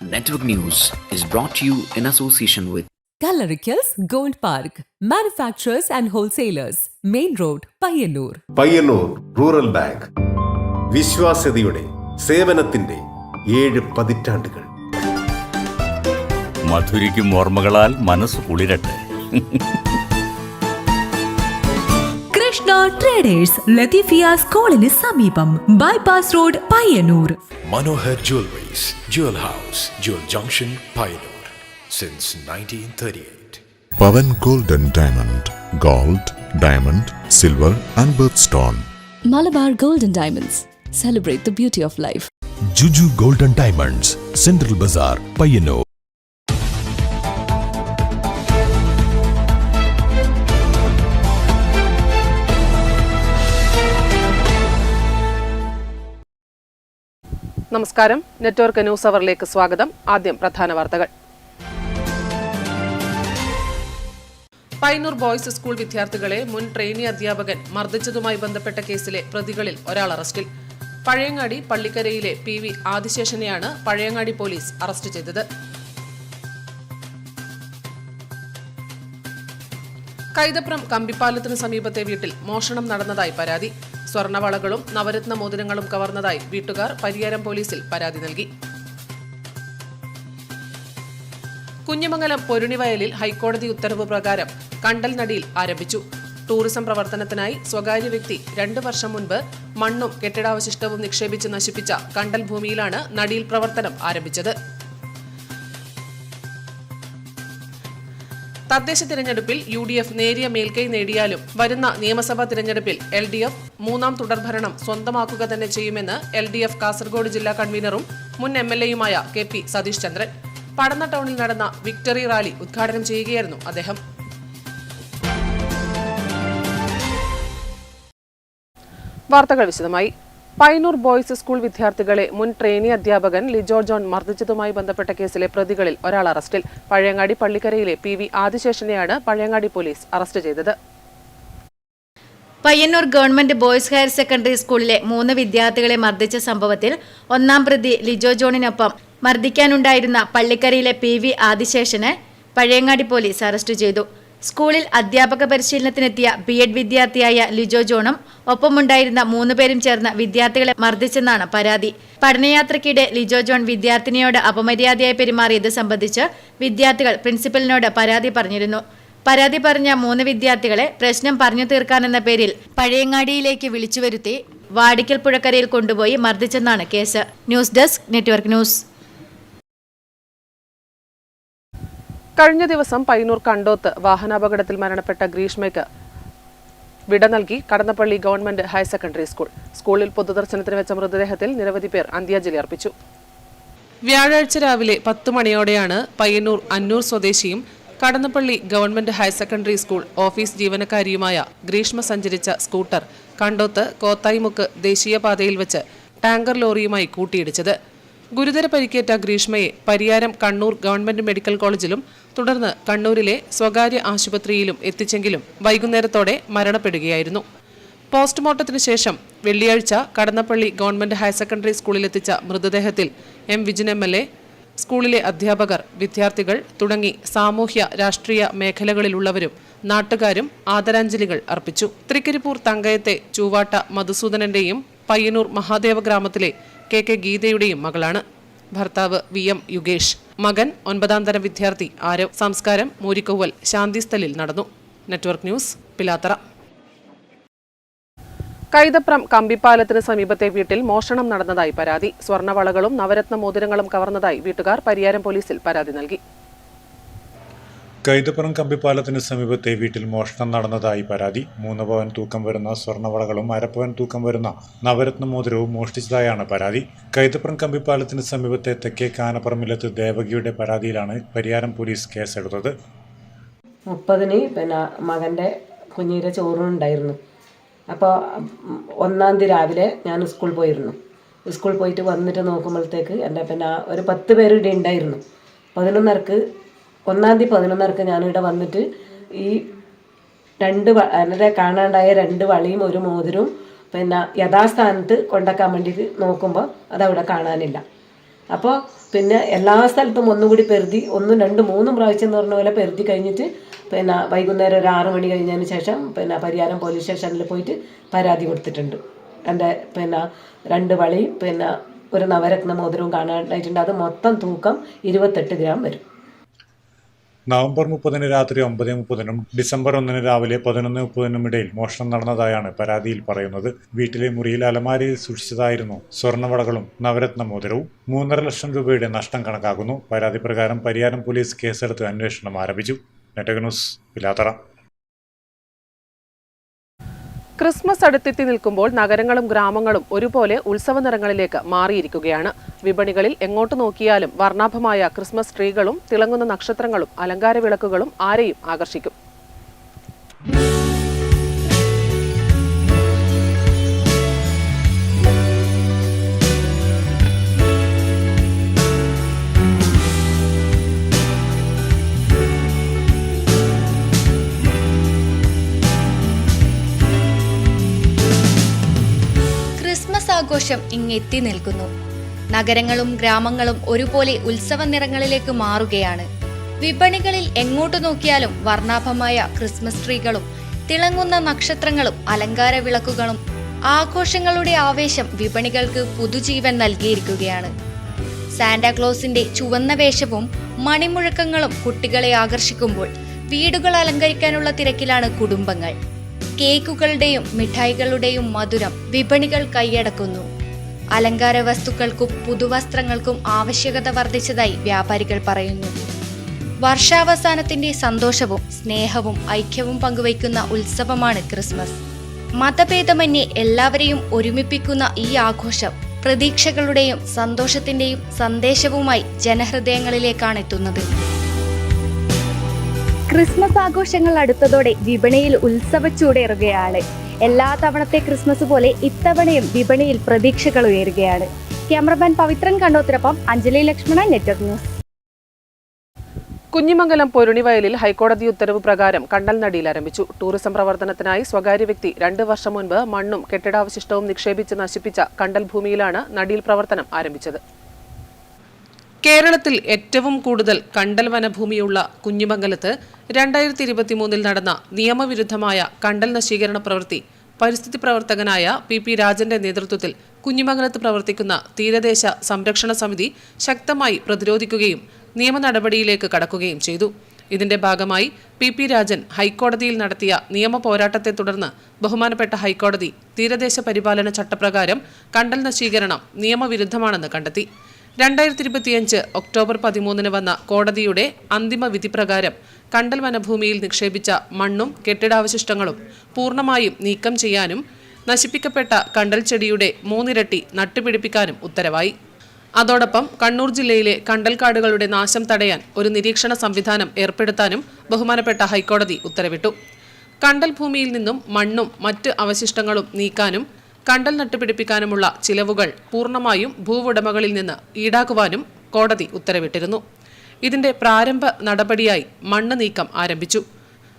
Network News is brought to you in association with Coloricals Gold Park, manufacturers and wholesalers, Main Road, Payyannur. Payyannur rural bank വിശ്വാസ്യതയുടെ സേവനത്തിന്റെ 7 പതിറ്റാണ്ടുകൾ. മധുരിക്കും ഓർമ്മകളാൽ മനസ്സ് കുളിരട്ടെ. Krishna traders, Latheefiya സ്കൂളിന് സമീപം, bypass road, Payyanur. Manohar Jewelries, Jewel House, Jewel Junction, Payyanur, since 1938. Pavan Gold and Diamond, Gold, Diamond, Silver and Birthstone. Malabar Gold and Diamonds, celebrate the beauty of life. Juju Gold and Diamonds, Central Bazaar, Payyannur. നമസ്കാരം. Network news അവറിലേക്ക് സ്വാഗതം. ആദ്യം പ്രധാന വാർത്തകൾ. Payyanur boys school വിദ്യാർത്ഥികളെ മുൻ trainee അധ്യാപകൻ മർദ്ദിച്ചതുമായി ബന്ധപ്പെട്ട കേസിലെ പ്രതികളിൽ ഒരാൾ അറസ്റ്റിൽ. പഴയങ്ങാടി പള്ളിക്കരയിലെ PV ആദിശേഷനെയാണ് പഴയങ്ങാടി പോലീസ് അറസ്റ്റ് ചെയ്തത്. കൈതപ്രം കമ്പിപ്പാലത്തിന് സമീപത്തെ വീട്ടിൽ മോഷണം നടന്നതായി പരാതി. സ്വർണവളകളും നവരത്ന മോതിരങ്ങളും കവർന്നതായി വീട്ടുകാർ പരിയാരം പോലീസിൽ പരാതി നൽകി. കുഞ്ഞിമംഗലം പൊരുണിവയലിൽ ഹൈക്കോടതി ഉത്തരവ് പ്രകാരം കണ്ടൽ നടിയിൽ ആരംഭിച്ചു. ടൂറിസം പ്രവർത്തനത്തിനായി സ്വകാര്യ വ്യക്തി 2 വർഷം മുൻപ് മണ്ണും കെട്ടിടാവശിഷ്ടവും നിക്ഷേപിച്ച് നശിപ്പിച്ച കണ്ടൽ ഭൂമിയിലാണ് നടിയിൽ പ്രവർത്തനം ആരംഭിച്ചത്. തദ്ദേശ തിരഞ്ഞെടുപ്പിൽ UDF നേരിയ മേൽക്കൈ നേടിയാലും വരുന്ന നിയമസഭാ തിരഞ്ഞെടുപ്പിൽ LDF 3ാം തുടർഭരണം സ്വന്തമാക്കുക തന്നെ ചെയ്യുമെന്ന് LDF കാസർഗോഡ് ജില്ലാ കൺവീനറും മുൻ MLAയുമായ KP സതീഷ് ചന്ദ്രൻ. പടന്ന ടൗണിൽ നടന്ന വിക്ടറി റാലി ഉദ്ഘാടനം ചെയ്യുകയായിരുന്നു അദ്ദേഹം. വാർത്തകൾ വിശദമായി. പയ്യന്നൂർ ബോയ്സ് സ്കൂൾ വിദ്യാർത്ഥികളെ മുൻ ട്രെയിനി അധ്യാപകൻ ലിജോ ജോൺ മർദ്ദിച്ചതുമായി ബന്ധപ്പെട്ട കേസിലെ പ്രതികളിൽ ഒരാൾ അറസ്റ്റിൽ. പഴയങ്ങാടി പള്ളിക്കരയിലെ PV ആദിശേഷനെയാണ് പഴയങ്ങാടി പോലീസ് അറസ്റ്റ് ചെയ്തത്. Payyannur government boys higher secondary സ്കൂളിലെ 3 വിദ്യാർത്ഥികളെ മർദ്ദിച്ച സംഭവത്തിൽ 1ാം പ്രതി ലിജോ ജോണിനൊപ്പം മർദ്ദിക്കാനുണ്ടായിരുന്ന പള്ളിക്കരയിലെ PV ആദിശേഷനെ പഴയങ്ങാടി പോലീസ് അറസ്റ്റ് ചെയ്തു. സ്കൂളിൽ അധ്യാപക പരിശീലനത്തിനെത്തിയ B.Ed വിദ്യാർത്ഥിയായ ലിജോ ജോണും ഒപ്പമുണ്ടായിരുന്ന 3 പേരും ചേർന്ന് വിദ്യാർത്ഥികളെ മർദ്ദിച്ചെന്നാണ് പരാതി. പഠനയാത്രയ്ക്കിടെ ലിജോ ജോൺ വിദ്യാർത്ഥിനിയോട് അപമര്യാദയായി പെരുമാറിയത് സംബന്ധിച്ച് വിദ്യാർത്ഥികൾ പ്രിൻസിപ്പലിനോട് പരാതി പറഞ്ഞിരുന്നു. പരാതി പറഞ്ഞ 3 വിദ്യാർത്ഥികളെ പ്രശ്നം പറഞ്ഞു തീർക്കാനെന്ന പേരിൽ പഴയങ്ങാടിയിലേക്ക് വിളിച്ചുവരുത്തി വാടിക്കൽ പുഴക്കരയിൽ കൊണ്ടുപോയി മർദ്ദിച്ചെന്നാണ് case. News desk, network news. കഴിഞ്ഞ ദിവസം പയ്യന്നൂർ കണ്ടോത്ത് വാഹനാപകടത്തിൽ മരണപ്പെട്ട ഗ്രീഷ്മയ്ക്ക് വിട നൽകി Kadannappalli government higher secondary school. സ്കൂളിൽ പൊതുദർശനത്തിന് വെച്ച മൃതദേഹത്തിൽ നിരവധി പേർ അന്ത്യാഞ്ജലി അർപ്പിച്ചു. വ്യാഴാഴ്ച രാവിലെ 10 മണിയോടെയാണ് പയ്യന്നൂർ അന്നൂർ സ്വദേശിയും Kadannappalli government higher secondary school office ജീവനക്കാരിയുമായ ഗ്രീഷ്മ സഞ്ചരിച്ച സ്കൂട്ടർ കണ്ടോത്ത് കോത്തായിമുക്ക് ദേശീയപാതയിൽ വെച്ച് ടാങ്കർ ലോറിയുമായി കൂട്ടിയിടിച്ചത്. ഗുരുതര പരിക്കേറ്റ ഗ്രീഷ്മയെ പരിയാരം കണ്ണൂർ ഗവൺമെന്റ് മെഡിക്കൽ കോളേജിലും തുടർന്ന് കണ്ണൂരിലെ സ്വകാര്യ ആശുപത്രിയിലും എത്തിച്ചെങ്കിലും വൈകുന്നേരത്തോടെ മരണപ്പെടുകയായിരുന്നു. പോസ്റ്റ്മോർട്ടത്തിന് ശേഷം വെള്ളിയാഴ്ച കടന്നപ്പള്ളി ഗവൺമെന്റ് ഹയർ സെക്കൻഡറി സ്കൂളിലെത്തിച്ച മൃതദേഹത്തിൽ M. വിജിൻ MLA, സ്കൂളിലെ അധ്യാപകർ, വിദ്യാർത്ഥികൾ തുടങ്ങി സാമൂഹ്യ രാഷ്ട്രീയ മേഖലകളിലുള്ളവരും നാട്ടുകാരും ആദരാഞ്ജലികൾ അർപ്പിച്ചു. തൃക്കരിപ്പൂർ തങ്കയത്തെ ചൂവാട്ട മധുസൂദനന്റെയും പയ്യന്നൂർ മഹാദേവ ഗ്രാമത്തിലെ KK ഗീതയുടെയും മകളാണ്. ഭർത്താവ് VM യുഗേഷ്, മകൻ 9ാം തരം വിദ്യാർത്ഥി ആരവ്. സംസ്കാരം മൂരിക്കോവൽ ശാന്തിസ്ഥലിൽ നടന്നു. Network news, Pilathara. കൈതപ്രം കമ്പിപ്പാലത്തിന് സമീപത്തെ വീട്ടിൽ മോഷണം നടന്നതായി പരാതി. സ്വർണവളകളും നവരത്ന മോതിരങ്ങളും കവർന്നതായി വീട്ടുകാർ പരിയാരം പോലീസിൽ പരാതി നൽകി. കൈതപ്പുറം കമ്പിപ്പാലത്തിന് സമീപത്തെ വീട്ടിൽ മോഷണം നടന്നതായി പരാതി. 3 പവൻ തൂക്കം വരുന്ന സ്വർണ്ണവളകളും 1/2 പവൻ തൂക്കം വരുന്ന നവരത്ന മോതിരവും മോഷ്ടിച്ചതായാണ് പരാതി. കൈതപ്പുറം കമ്പിപ്പാലത്തിന് സമീപത്തെ തെക്കേ കാനപ്പുറമിലത്ത് ദേവകിയുടെ പരാതിയിലാണ് പരിയാരം പോലീസ് കേസെടുത്തത്. 30-ന് പിന്നെ മകൻ്റെ കുഞ്ഞിൻ്റെ ചോറുണ്ടായിരുന്നു. അപ്പോൾ 1-ാം തീയതി രാവിലെ ഞാൻ സ്കൂളിൽ പോയിരുന്നു. സ്കൂളിൽ പോയിട്ട് വന്നിട്ട് നോക്കുമ്പോഴത്തേക്ക് എൻ്റെ പിന്നെ ഒരു 10 പേര് ഇവിടെ ഉണ്ടായിരുന്നു. 11:30 1-ാം തീയതി 11:30 ഞാനിവിടെ വന്നിട്ട് ഈ എൻ്റെ കാണാണ്ടായ 2 വളയും 1 മോതിരവും പിന്നെ യഥാസ്ഥാനത്ത് കൊണ്ടാക്കാൻ വേണ്ടിയിട്ട് നോക്കുമ്പോൾ അതവിടെ കാണാനില്ല. അപ്പോൾ പിന്നെ എല്ലാ സ്ഥലത്തും ഒന്നുകൂടി പെരുതി 1, 2, 3 പ്രാവശ്യം എന്ന് പറഞ്ഞ പോലെ പെരുതി കഴിഞ്ഞിട്ട് പിന്നെ വൈകുന്നേരം ഒരു 6 മണി കഴിഞ്ഞതിന് ശേഷം പിന്നെ പരിയാരം പോലീസ് സ്റ്റേഷനിൽ പോയിട്ട് പരാതി കൊടുത്തിട്ടുണ്ട്. എൻ്റെ പിന്നെ 2 വളയും പിന്നെ ഒരു നവരത്ന മോതിരവും കാണാനായിട്ടുണ്ട്. അത് മൊത്തം തൂക്കം 28 ഗ്രാം വരും. നവംബർ 30 രാത്രി 9:30 ഡിസംബർ 1 രാവിലെ 11:30 ഇടയിൽ മോഷണം നടന്നതായാണ് പരാതിയിൽ പറയുന്നത്. വീട്ടിലെ മുറിയിൽ അലമാരയിൽ സൂക്ഷിച്ചതായിരുന്നു സ്വർണ്ണവളകളും നവരത്ന മോതിരവും. 3.5 ലക്ഷം രൂപയുടെ നഷ്ടം കണക്കാക്കുന്നു. പരാതി പ്രകാരം പരിയാരം പോലീസ് കേസെടുത്ത് അന്വേഷണം ആരംഭിച്ചു. Network news, Pilathara. ക്രിസ്മസ് അടുത്തെത്തി നിൽക്കുമ്പോൾ നഗരങ്ങളും ഗ്രാമങ്ങളും ഒരുപോലെ ഉത്സവ നിറങ്ങളിലേക്ക് മാറിയിരിക്കുകയാണ്. വിപണികളിൽ എങ്ങോട്ട് നോക്കിയാലും വർണ്ണാഭമായ ക്രിസ്മസ് ട്രീകളും തിളങ്ങുന്ന നക്ഷത്രങ്ങളും അലങ്കാര വിളക്കുകളും ആരെയും ആകർഷിക്കും. ക്രിസ്മസ് ആഘോഷം ഇങ്ങെത്തി നിൽക്കുന്നു. നഗരങ്ങളും ഗ്രാമങ്ങളും ഒരുപോലെ ഉത്സവ നിറങ്ങളിലേക്ക് മാറുകയാണ്. വിപണികളിൽ എങ്ങോട്ടു നോക്കിയാലും വർണ്ണാഭമായ ക്രിസ്മസ് ട്രീകളും തിളങ്ങുന്ന നക്ഷത്രങ്ങളും അലങ്കാര വിളക്കുകളും ആഘോഷങ്ങളുടെ ആവേശം വിപണികൾക്ക് പുതുജീവൻ നൽകിയിരിക്കുകയാണ്. സാന്റാക്ലോസിന്റെ ചുവന്ന വേഷവും മണിമുഴക്കങ്ങളും കുട്ടികളെ ആകർഷിക്കുമ്പോൾ വീടുകൾ അലങ്കരിക്കാനുള്ള തിരക്കിലാണ് കുടുംബങ്ങൾ. കേക്കുകളുടെയും മിഠായികളുടെയും മധുരം വിപണികൾ കൈയടക്കുന്നു. അലങ്കാര വസ്തുക്കൾക്കും പുതുവസ്ത്രങ്ങൾക്കും ആവശ്യകത വർദ്ധിച്ചതായി വ്യാപാരികൾ പറയുന്നു. വർഷാവസാനത്തിന്റെ സന്തോഷവും സ്നേഹവും ഐക്യവും പങ്കുവയ്ക്കുന്ന ഉത്സവമാണ് ക്രിസ്മസ്. മതഭേദമന്യേ എല്ലാവരെയും ഒരുമിപ്പിക്കുന്ന ഈ ആഘോഷം പ്രതീക്ഷകളുടെയും സന്തോഷത്തിന്റെയും സന്ദേശവുമായി ജനഹൃദയങ്ങളിലേക്കാണ് എത്തുന്നത്. ക്രിസ്മസ് ആഘോഷങ്ങൾ അടുത്തതോടെ വിപണിയിൽ ഉത്സവച്ചൂടേറുകയാണ്. എല്ലാ തവണത്തെ ക്രിസ്മസ് പോലെ ഇത്തവണയും വിപണിയിൽ പ്രതീക്ഷകൾ ഉയരുകയാണ്. ക്യാമറമാൻ പവിത്രൻ കണ്ടോത്തിനൊപ്പം അഞ്ജലി ലക്ഷ്മണൻ, നെറ്റ്വർക്ക് ന്യൂസ്. കുഞ്ഞിമംഗലം പൊരുണിവയലിൽ ഹൈക്കോടതി ഉത്തരവ് പ്രകാരം കണ്ടൽ നടിയിൽ ആരംഭിച്ചു. ടൂറിസം പ്രവർത്തനത്തിനായി സ്വകാര്യ വ്യക്തി 2 വർഷം മുൻപ് മണ്ണും കെട്ടിടാവശിഷ്ടവും നിക്ഷേപിച്ച് നശിപ്പിച്ച കണ്ടൽ ഭൂമിയിലാണ് നടിയിൽ പ്രവർത്തനം ആരംഭിച്ചത്. കേരളത്തിൽ ഏറ്റവും കൂടുതൽ കണ്ടൽ വനഭൂമിയുള്ള കുഞ്ഞിമംഗലത്ത് 2023 നടന്ന നിയമവിരുദ്ധമായ കണ്ടൽ നശീകരണ പ്രവൃത്തി പരിസ്ഥിതി പ്രവർത്തകനായ PP രാജന്റെ നേതൃത്വത്തിൽ കുഞ്ഞിമംഗലത്ത് പ്രവർത്തിക്കുന്ന തീരദേശ സംരക്ഷണ സമിതി ശക്തമായി പ്രതിരോധിക്കുകയും നിയമ നടപടിയിലേക്ക് കടക്കുകയും ചെയ്തു. ഇതിന്റെ ഭാഗമായി PP രാജൻ ഹൈക്കോടതിയിൽ നടത്തിയ നിയമ പോരാട്ടത്തെ തുടർന്ന് ബഹുമാനപ്പെട്ട ഹൈക്കോടതി തീരദേശ പരിപാലന ചട്ടപ്രകാരം കണ്ടൽ നശീകരണം നിയമവിരുദ്ധമാണെന്ന് കണ്ടെത്തി. 2025 ഒക്ടോബർ 13 വന്ന കോടതിയുടെ അന്തിമ വിധി പ്രകാരം കണ്ടൽ വനഭൂമിയിൽ നിക്ഷേപിച്ച മണ്ണും കെട്ടിടാവശിഷ്ടങ്ങളും പൂർണ്ണമായും നീക്കം ചെയ്യാനും നശിപ്പിക്കപ്പെട്ട കണ്ടൽ ചെടിയുടെ 3 ഇരട്ടി നട്ടുപിടിപ്പിക്കാനും ഉത്തരവായി. അതോടൊപ്പം കണ്ണൂർ ജില്ലയിലെ കണ്ടൽക്കാടുകളുടെ നാശം തടയാൻ ഒരു നിരീക്ഷണ സംവിധാനം ഏർപ്പെടുത്താനും ബഹുമാനപ്പെട്ട ഹൈക്കോടതി ഉത്തരവിട്ടു. കണ്ടൽ ഭൂമിയിൽ നിന്നും മണ്ണും മറ്റ് അവശിഷ്ടങ്ങളും നീക്കാനും കണ്ടൽ നട്ടുപിടിപ്പിക്കാനുമുള്ള ചിലവുകൾ പൂർണ്ണമായും ഭൂവുടമകളിൽ നിന്ന് ഈടാക്കുവാനും കോടതി ഉത്തരവിട്ടിരുന്നു. ഇതിന്റെ പ്രാരംഭ നടപടിയായി മണ്ണ് നീക്കം ആരംഭിച്ചു.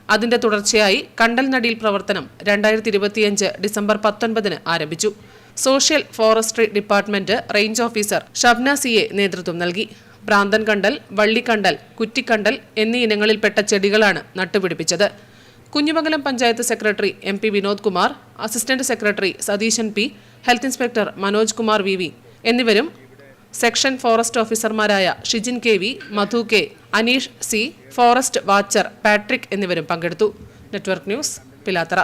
അതിന്റെ തുടർച്ചയായി കണ്ടൽ നടിയിൽ പ്രവർത്തനം 2025 ഡിസംബർ 19 ആരംഭിച്ചു. Social forestry department range officer Shabna സിയെ നേതൃത്വം നൽകി. പ്രാന്തൻ കണ്ടൽ, വള്ളിക്കണ്ടൽ, കുറ്റിക്കണ്ടൽ എന്നീ ഇനങ്ങളിൽപ്പെട്ട ചെടികളാണ് നട്ടുപിടിപ്പിച്ചത്. Kunhimangalam panchayat secretary MP Vinod Kumar, assistant secretary Satheesan P, health inspector Manoj Kumar VV എന്നിവരും സെക്ഷൻ ഫോറസ്റ്റ് ഓഫീസർമാരായ Shijin KV, Madhu K, Aneesh C, forest watcher Patrick എന്നിവരും പങ്കെടുത്തു. Network news, Pilathara.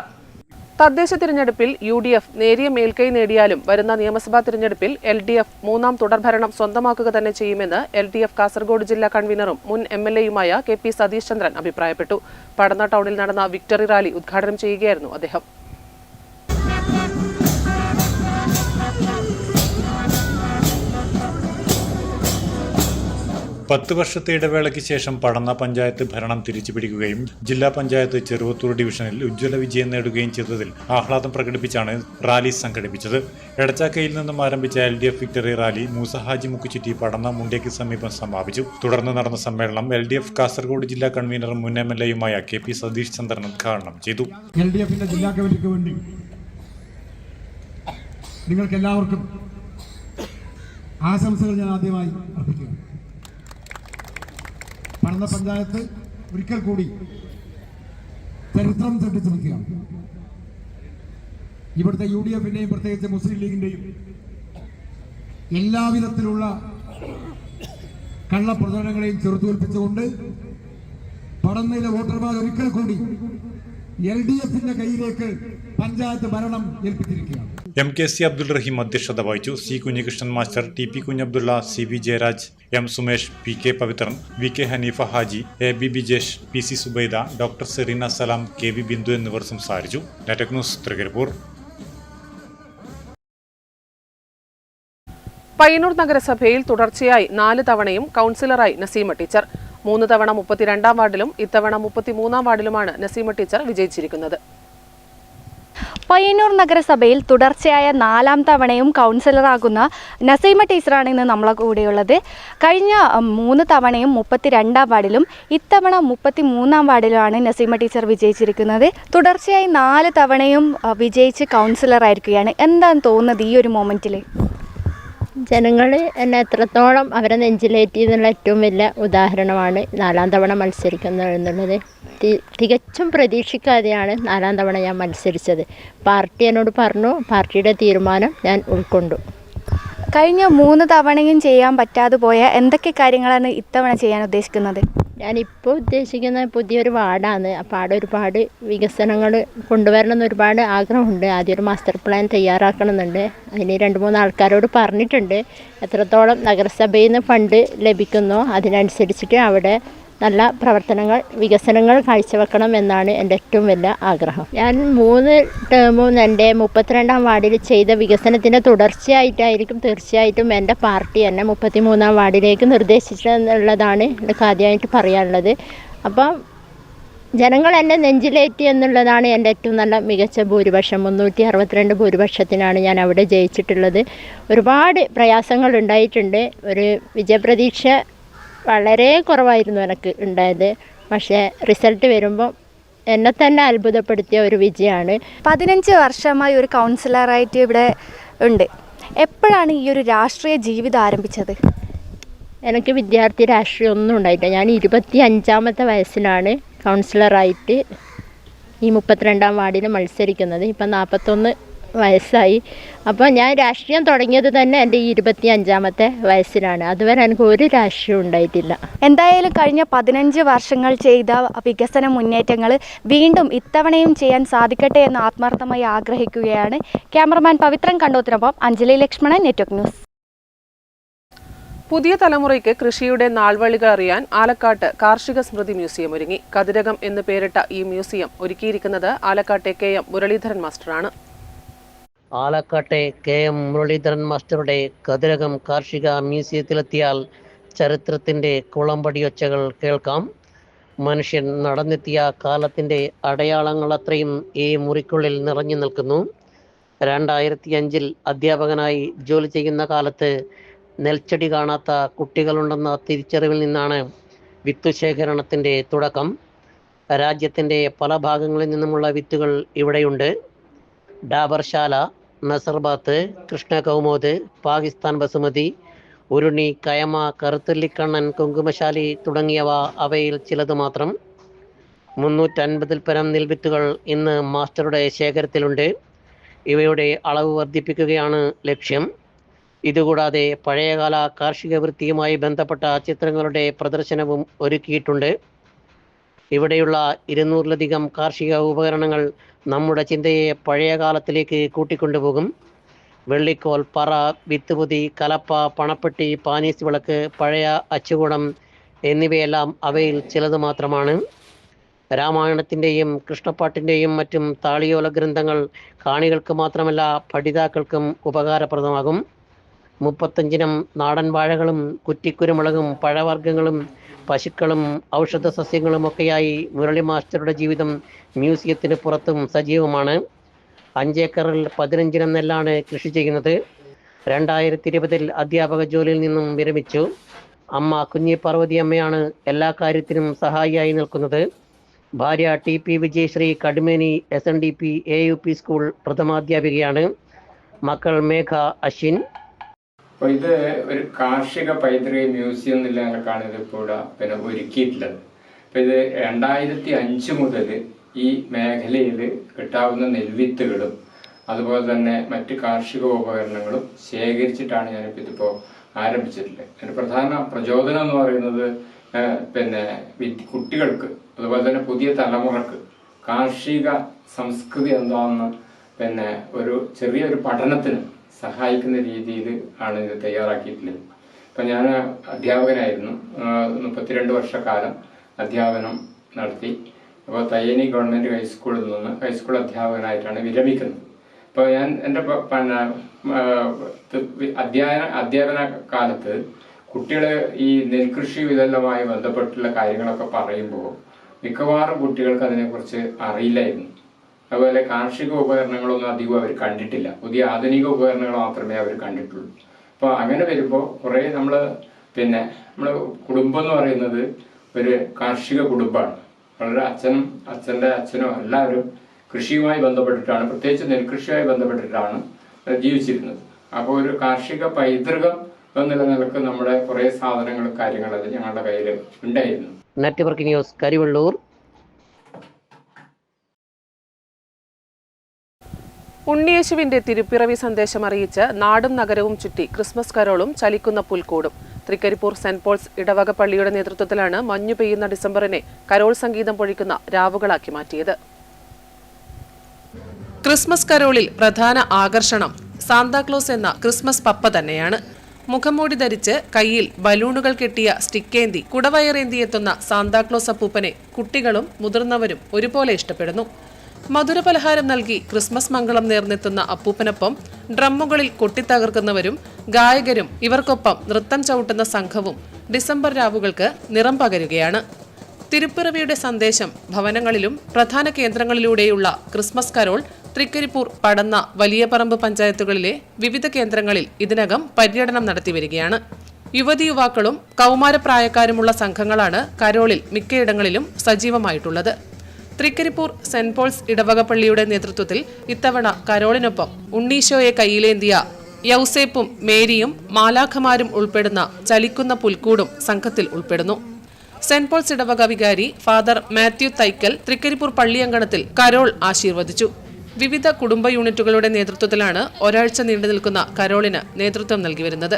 തദ്ദേശ തിരഞ്ഞെടുപ്പിൽ UDF നേരിയ മേൽക്കൈ നേടിയാലും വരുന്ന നിയമസഭാ തിരഞ്ഞെടുപ്പിൽ LDF 3ാം തുടർഭരണം സ്വന്തമാക്കുക തന്നെ ചെയ്യുമെന്ന് LDF കാസർഗോഡ് ജില്ലാ കൺവീനറും മുൻ MLAയുമായ KP സതീഷ് ചന്ദ്രൻ അഭിപ്രായപ്പെട്ടു. പടന്ന ടൗണിൽ നടന്ന വിക്ടറി റാലി ഉദ്ഘാടനം ചെയ്യുകയായിരുന്നു അദ്ദേഹം. 10 വർഷത്തെ ഇടവേളയ്ക്ക് ശേഷം പടന്ന പഞ്ചായത്ത് ഭരണം തിരിച്ചുപിടിക്കുകയും ജില്ലാ പഞ്ചായത്ത് ചെറുവത്തൂർ ഡിവിഷനിൽ ഉജ്ജ്വല വിജയം നേടുകയും ചെയ്തതിൽ ആഹ്ലാദം പ്രകടിപ്പിച്ചാണ് റാലി സംഘടിപ്പിച്ചത്. എടച്ചാക്കയിൽ നിന്നും ആരംഭിച്ച LDF വിക്ടറി റാലി മൂസഹാജി മുക്കുചുറ്റി പടന്ന മുണ്ടയ്ക്ക് സമീപം സമാപിച്ചു. തുടർന്ന് നടന്ന സമ്മേളനം LDF കാസർഗോഡ് ജില്ലാ കൺവീനറും മുൻ MLAയുമായ KP സതീഷ് ചന്ദ്രൻ ഉദ്ഘാടനം ചെയ്തു. LDFന്റെ ജില്ലാ കമ്മിറ്റിക്ക് വേണ്ടി നിങ്ങൾക്ക് എല്ലാവർക്കും ആശംസകൾ ഞാൻ ആദ്യമായി അർപ്പിക്കുക. പടന്ന പഞ്ചായത്ത് ഒരിക്കൽ കൂടി ചരിത്രം സൃഷ്ടിച്ചിരിക്കുകയാണ്. ഇവിടുത്തെ UDFന്റെയും പ്രത്യേകിച്ച് മുസ്ലിം ലീഗിന്റെയും എല്ലാവിധത്തിലുള്ള കള്ളപ്രചരണങ്ങളെയും ചെറുത്തോൽപ്പിച്ചുകൊണ്ട് പടന്നയിലെ വോട്ടർമാർ ഒരിക്കൽ കൂടി LDFന്റെ കയ്യിലേക്ക് പഞ്ചായത്ത് ഭരണം ഏൽപ്പിച്ചിരിക്കുകയാണ്. MKC അബ്ദുൾ റഹീം അധ്യക്ഷത വഹിച്ചു. C Kunhikrishnan master, TP Kunhabdulla, CB Jayaraj, M Sumesh, PK Pavithran, VK Haneefa Haji, AB Bijesh, PC Subaida, doctor Sereena Salam, KV Bindu എന്നിവർ സംസാരിച്ചു. Network news Trikaripur. പയ്യന്നൂർ നഗരസഭയിൽ തുടർച്ചയായി 4 തവണയും കൗൺസിലറായി നസീമ ടീച്ചർ. 3 തവണ 32-ാം വാർഡിലും ഇത്തവണ 33-ാം വാർഡിലുമാണ് നസീമ ടീച്ചർ വിജയിച്ചിരിക്കുന്നത്. പയ്യന്നൂർ നഗരസഭയിൽ തുടർച്ചയായ 4-ാം തവണയും കൗൺസിലറാകുന്ന നസീമ ടീച്ചറാണ് ഇന്ന് നമ്മളെ കൂടെയുള്ളത്. കഴിഞ്ഞ 3 തവണയും 32-ാം വാർഡിലും ഇത്തവണ 33-ാം വാർഡിലുമാണ് നസീമ ടീച്ചർ വിജയിച്ചിരിക്കുന്നത്. തുടർച്ചയായി 4 തവണയും വിജയിച്ച് കൗൺസിലറായിരിക്കുകയാണ്. എന്താണ് തോന്നുന്നത് ഈ ഒരു മൊമെൻറ്റിൽ? ജനങ്ങൾ എന്നെ എത്രത്തോളം അവരെ നെഞ്ചിലേറ്റി എന്നുള്ള ഏറ്റവും വലിയ ഉദാഹരണമാണ് 4-ാം തവണ മത്സരിക്കുന്നത് എന്നുള്ളത്. തികച്ചും പ്രതീക്ഷിക്കാതെയാണ് 4-ാം തവണ ഞാൻ മത്സരിച്ചത്. പാർട്ടി എന്നോട് പറഞ്ഞു, പാർട്ടിയുടെ തീരുമാനം ഞാൻ ഉൾക്കൊണ്ടു. കഴിഞ്ഞ 3 തവണയും ചെയ്യാൻ പറ്റാതെ പോയ എന്തൊക്കെ കാര്യങ്ങളാണ് ഇത്തവണ ചെയ്യാൻ ഉദ്ദേശിക്കുന്നത്? ഞാനിപ്പോൾ ഉദ്ദേശിക്കുന്ന പുതിയൊരു വാർഡാണ്. അപ്പോൾ അവിടെ ഒരുപാട് വികസനങ്ങൾ കൊണ്ടുവരണമെന്ന് ഒരുപാട് ആഗ്രഹമുണ്ട്. ആദ്യം ഒരു മാസ്റ്റർ പ്ലാൻ തയ്യാറാക്കണമെന്നുണ്ട്. അതിന് 2-3 ആൾക്കാരോട് പറഞ്ഞിട്ടുണ്ട്. എത്രത്തോളം നഗരസഭയിൽ നിന്ന് ഫണ്ട് ലഭിക്കുന്നോ അതിനനുസരിച്ചിട്ട് അവിടെ നല്ല പ്രവർത്തനങ്ങൾ, വികസനങ്ങൾ കാഴ്ചവെക്കണം എന്നാണ് എൻ്റെ ഏറ്റവും വലിയ ആഗ്രഹം. ഞാൻ 3 ടേമും എൻ്റെ 32-ാം വാർഡിൽ ചെയ്ത വികസനത്തിൻ്റെ തുടർച്ചയായിട്ടായിരിക്കും തീർച്ചയായിട്ടും എൻ്റെ പാർട്ടി എന്നെ 33-ാം വാർഡിലേക്ക് നിർദ്ദേശിച്ചതെന്നുള്ളതാണ് എനിക്ക് ആദ്യമായിട്ട് പറയാനുള്ളത്. അപ്പം ജനങ്ങൾ എന്നെ നെഞ്ചിലേറ്റി എന്നുള്ളതാണ് എൻ്റെ ഏറ്റവും നല്ല മികച്ച ഭൂരിപക്ഷം. 362 ഭൂരിപക്ഷത്തിനാണ് ഞാൻ അവിടെ ജയിച്ചിട്ടുള്ളത്. ഒരുപാട് പ്രയാസങ്ങൾ ഉണ്ടായിട്ടുണ്ട്. ഒരു വിജയപ്രതീക്ഷ വളരെ കുറവായിരുന്നു എനിക്ക് ഉണ്ടായത്. പക്ഷേ റിസൾട്ട് വരുമ്പോൾ എന്നെ തന്നെ അത്ഭുതപ്പെടുത്തിയ ഒരു വിജയമാണ്. 15 വർഷമായി ഒരു കൗൺസിലറായിട്ട് ഇവിടെ ഉണ്ട്. എപ്പോഴാണ് ഈ ഒരു രാഷ്ട്രീയ ജീവിതം ആരംഭിച്ചത്? എനിക്ക് വിദ്യാർത്ഥി രാഷ്ട്രീയം ഒന്നും ഉണ്ടായിട്ടില്ല. ഞാൻ 25-ാമത്തെ വയസ്സിലാണ് കൗൺസിലറായിട്ട് ഈ 32-ാം വാർഡിൽ മത്സരിക്കുന്നത്. ഇപ്പം 41 വയസ്സായി. അപ്പോൾ ഞാൻ രാഷ്ട്രീയം തുടങ്ങിയത് തന്നെ എൻ്റെ 25-ാമത്തെ വയസ്സിലാണ്. അതുവരെ എനിക്ക് ഒരു രാഷ്ട്രീയം ഉണ്ടായിട്ടില്ല. എന്തായാലും കഴിഞ്ഞ 15 വർഷങ്ങൾ ചെയ്ത വികസന മുന്നേറ്റങ്ങൾ വീണ്ടും ഇത്തവണയും ചെയ്യാൻ സാധിക്കട്ടെ എന്ന് ആത്മാർത്ഥമായി ആഗ്രഹിക്കുകയാണ്. ക്യാമറമാൻ പവിത്രൻ കണ്ടോത്തിനൊപ്പം അഞ്ജലി ലക്ഷ്മണൻ, നെറ്റ്വർക്ക് ന്യൂസ്. പുതിയ തലമുറയ്ക്ക് കൃഷിയുടെ നാൾവഴികൾ അറിയാൻ ആലക്കാട്ട് കാർഷിക സ്മൃതി മ്യൂസിയം ഒരുങ്ങി. കതിരകം എന്ന് പേരിട്ട ഈ മ്യൂസിയം ഒരുക്കിയിരിക്കുന്നത് ആലക്കാട്ടെ KM മുരളീധരൻ മാസ്റ്ററാണ്. ആലക്കാട്ടെ KM മുരളീധരൻ മാസ്റ്ററുടെ കതിരകം കാർഷിക മ്യൂസിയത്തിലെത്തിയാൽ ചരിത്രത്തിൻ്റെ കുളമ്പടിയൊച്ചകൾ കേൾക്കാം. മനുഷ്യൻ നടന്നെത്തിയ കാലത്തിൻ്റെ അടയാളങ്ങൾ അത്രയും ഈ മുറിക്കുള്ളിൽ നിറഞ്ഞു നിൽക്കുന്നു. 2005-ൽ അധ്യാപകനായി ജോലി ചെയ്യുന്ന കാലത്ത് നെൽച്ചെടി കാണാത്ത കുട്ടികളുണ്ടെന്ന തിരിച്ചറിവിൽ നിന്നാണ് വിത്തുശേഖരണത്തിൻ്റെ തുടക്കം. രാജ്യത്തിൻ്റെ പല ഭാഗങ്ങളിൽ നിന്നുമുള്ള വിത്തുകൾ ഇവിടെയുണ്ട്. ഡാബർശാല, നസർബാത്ത്, കൃഷ്ണകൗമോദ്, പാകിസ്ഥാൻ ബസുമതി, ഉരുണി, കയമ, കറുത്തല്ലിക്കണ്ണൻ, കുങ്കുമശാലി തുടങ്ങിയവ അവയിൽ ചിലത് മാത്രം. 350-ൽ പരം നെൽവിത്തുകൾ ഇന്ന് മാസ്റ്ററുടെ ശേഖരത്തിലുണ്ട്. ഇവയുടെ അളവ് വർദ്ധിപ്പിക്കുകയാണ് ലക്ഷ്യം. ഇതുകൂടാതെ പഴയകാല കാർഷിക വൃത്തിയുമായി ബന്ധപ്പെട്ട ചിത്രങ്ങളുടെ പ്രദർശനവും ഒരുക്കിയിട്ടുണ്ട്. ഇവിടെയുള്ള 200-ലധികം കാർഷിക ഉപകരണങ്ങൾ നമ്മുടെ ചിന്തയെ പഴയ കാലത്തിലേക്ക് കൂട്ടിക്കൊണ്ടുപോകും. വെള്ളിക്കോൽ, പറ, വിത്തുപൊതി, കലപ്പ, പണപ്പെട്ടി, പാനീസ് വിളക്ക്, പഴയ അച്ചുകൂടം എന്നിവയെല്ലാം അവയിൽ ചിലത് മാത്രമാണ്. രാമായണത്തിൻ്റെയും കൃഷ്ണപ്പാട്ടിൻ്റെയും മറ്റും താളിയോല ഗ്രന്ഥങ്ങൾ കാണികൾക്ക് മാത്രമല്ല പഠിതാക്കൾക്കും ഉപകാരപ്രദമാകും. 35-നും നാടൻ വാഴകളും കുറ്റിക്കുരുമുളകും പഴവർഗ്ഗങ്ങളും പശുക്കളും ഔഷധ സസ്യങ്ങളുമൊക്കെയായി മുരളി മാസ്റ്ററുടെ ജീവിതം മ്യൂസിയത്തിന് പുറത്തും സജീവമാണ്. 5 ഏക്കറിൽ 15 ഇനം നെല്ലാണ് കൃഷി ചെയ്യുന്നത്. 2020-ൽ അധ്യാപക ജോലിയിൽ നിന്നും വിരമിച്ചു. അമ്മ കുഞ്ഞി പാർവതി അമ്മയാണ് എല്ലാ കാര്യത്തിനും സഹായിയായി നിൽക്കുന്നത്. ഭാര്യ TP വിജയശ്രീ കടുമേനി SNDP AUP സ്കൂൾ പ്രഥമാധ്യാപികയാണ്. മക്കൾ മേഘ, അശ്വിൻ. അപ്പോൾ ഇത് ഒരു കാർഷിക പൈതൃക മ്യൂസിയം എന്നുള്ള നിലക്കാണ് ഇതിപ്പോൾ ഇവിടെ ഒരുക്കിയിട്ടുള്ളത്. അപ്പോൾ ഇത് 2005 മുതൽ ഈ മേഖലയിൽ കിട്ടാവുന്ന നെൽവിത്തുകളും അതുപോലെ തന്നെ മറ്റ് കാർഷിക ഉപകരണങ്ങളും ശേഖരിച്ചിട്ടാണ് ഞാനിപ്പോൾ ഇതിപ്പോൾ ആരംഭിച്ചിട്ടുള്ളത്. അതിന് പ്രധാന പ്രചോദനം എന്ന് പറയുന്നത് കുട്ടികൾക്ക് അതുപോലെ തന്നെ പുതിയ തലമുറക്ക് കാർഷിക സംസ്കൃതി എന്താണെന്ന് ഒരു ചെറിയൊരു പഠനത്തിന് സഹായിക്കുന്ന രീതിയിൽ ആണ് ഇത് തയ്യാറാക്കിയിട്ടുള്ളത്. ഇപ്പം ഞാൻ അധ്യാപകനായിരുന്നു, 32 വർഷക്കാലം അധ്യാപനം നടത്തി. അപ്പോൾ തയ്യനി ഗവൺമെൻറ് ഹൈസ്കൂളിൽ നിന്ന് ഹൈസ്കൂൾ അധ്യാപകനായിട്ടാണ് വിരമിക്കുന്നത്. അപ്പോൾ ഞാൻ എൻ്റെ അധ്യാപന കാലത്ത് കുട്ടികൾ ഈ നെൽകൃഷി ഇതെല്ലാമായി ബന്ധപ്പെട്ടുള്ള കാര്യങ്ങളൊക്കെ പറയുമ്പോൾ മിക്കവാറും കുട്ടികൾക്ക് അതിനെക്കുറിച്ച് അറിയില്ലായിരുന്നു. അതുപോലെ കാർഷിക ഉപകരണങ്ങളൊന്നും അധികം അവർ കണ്ടിട്ടില്ല. പുതിയ ആധുനിക ഉപകരണങ്ങൾ മാത്രമേ അവർ കണ്ടിട്ടുള്ളൂ. അപ്പോൾ അങ്ങനെ വരുമ്പോൾ കുറേ നമ്മളെ കുടുംബം എന്ന് പറയുന്നത് ഒരു കാർഷിക കുടുംബമാണ്. വളരെ അച്ഛൻ്റെ അച്ഛനോ എല്ലാവരും കൃഷിയുമായി ബന്ധപ്പെട്ടിട്ടാണ്, പ്രത്യേകിച്ച് നെൽകൃഷിയുമായി ബന്ധപ്പെട്ടിട്ടാണ് ജീവിച്ചിരുന്നത്. അപ്പോൾ ഒരു കാർഷിക പൈതൃകം എന്നുള്ള നിലക്ക് നമ്മുടെ കുറേ സാധനങ്ങളും കാര്യങ്ങളും ഞങ്ങളുടെ കയ്യിൽ ഉണ്ടായിരുന്നു. Network news, Karivellur. ഉണ്ണിയേശുവിന്റെ തിരുപ്പിറവി സന്ദേശം അറിയിച്ച് നാടും നഗരവും ചുറ്റി ക്രിസ്മസ് കരോളും ചലിക്കുന്ന പുൽക്കൂടും. തൃക്കരിപ്പൂർ സെന്റ് പോൾസ് ഇടവക പള്ളിയുടെ നേതൃത്വത്തിലാണ് മഞ്ഞു പെയ്യുന്ന ഡിസംബറിനെ കരോൾ സംഗീതം പൊഴിക്കുന്ന രാവുകളാക്കി മാറ്റിയത്. ക്രിസ്മസ് കരോളിൽ പ്രധാന ആകർഷണം സാന്താക്ലോസ് എന്ന ക്രിസ്മസ് പപ്പ തന്നെയാണ്. മുഖംമൂടി ധരിച്ച് കയ്യിൽ ബലൂണുകൾ കെട്ടിയ സ്റ്റിക്കേന്തി കുടവയറേന്തി എത്തുന്ന സാന്താക്ലോസ് അപ്പൂപ്പനെ കുട്ടികളും മുതിർന്നവരും ഒരുപോലെ ഇഷ്ടപ്പെടുന്നു. മധുരപലഹാരം നൽകി ക്രിസ്മസ് മംഗളം നേർന്നെത്തുന്ന അപ്പൂപ്പനൊപ്പം ഡ്രമ്മുകളിൽ കൊട്ടിത്തകർക്കുന്നവരും ഗായകരും ഇവർക്കൊപ്പം നൃത്തം ചവിട്ടുന്ന സംഘവും ഡിസംബർ രാവുകൾക്ക് നിറം പകരുകയാണ്. തിരുപ്പിറവിയുടെ സന്ദേശം ഭവനങ്ങളിലും പ്രധാന കേന്ദ്രങ്ങളിലൂടെയുള്ള ക്രിസ്മസ് കരോൾ തൃക്കരിപ്പൂർ, പടന്ന, വലിയപറമ്പ് പഞ്ചായത്തുകളിലെ വിവിധ കേന്ദ്രങ്ങളിൽ ഇതിനകം പര്യടനം നടത്തിവരികയാണ്. യുവതിയുവാക്കളും കൗമാരപ്രായക്കാരുമുള്ള സംഘങ്ങളാണ് കരോളിൽ മിക്കയിടങ്ങളിലും സജീവമായിട്ടുള്ളത്. തൃക്കരിപ്പൂർ സെന്റ് പോൾസ് ഇടവക പള്ളിയുടെ നേതൃത്വത്തിൽ ഇത്തവണ കരോളിനൊപ്പം ഉണ്ണീശോയെ കയ്യിലേന്തിയ യൗസേപ്പും മേരിയും മാലാഖമാരും ഉൾപ്പെടുന്ന ചലിക്കുന്ന പുൽക്കൂടും സംഘത്തിൽ ഉൾപ്പെടുന്നു. സെന്റ് പോൾസ് ഇടവക വികാരി ഫാദർ മാത്യു തൈക്കൽ തൃക്കരിപ്പൂർ പള്ളിയങ്കണത്തിൽ കരോൾ ആശീർവദിച്ചു. വിവിധ കുടുംബ യൂണിറ്റുകളുടെ നേതൃത്വത്തിലാണ് ഒരാഴ്ച നീണ്ടു നിൽക്കുന്ന കരോളിന് നേതൃത്വം നൽകിവരുന്നത്.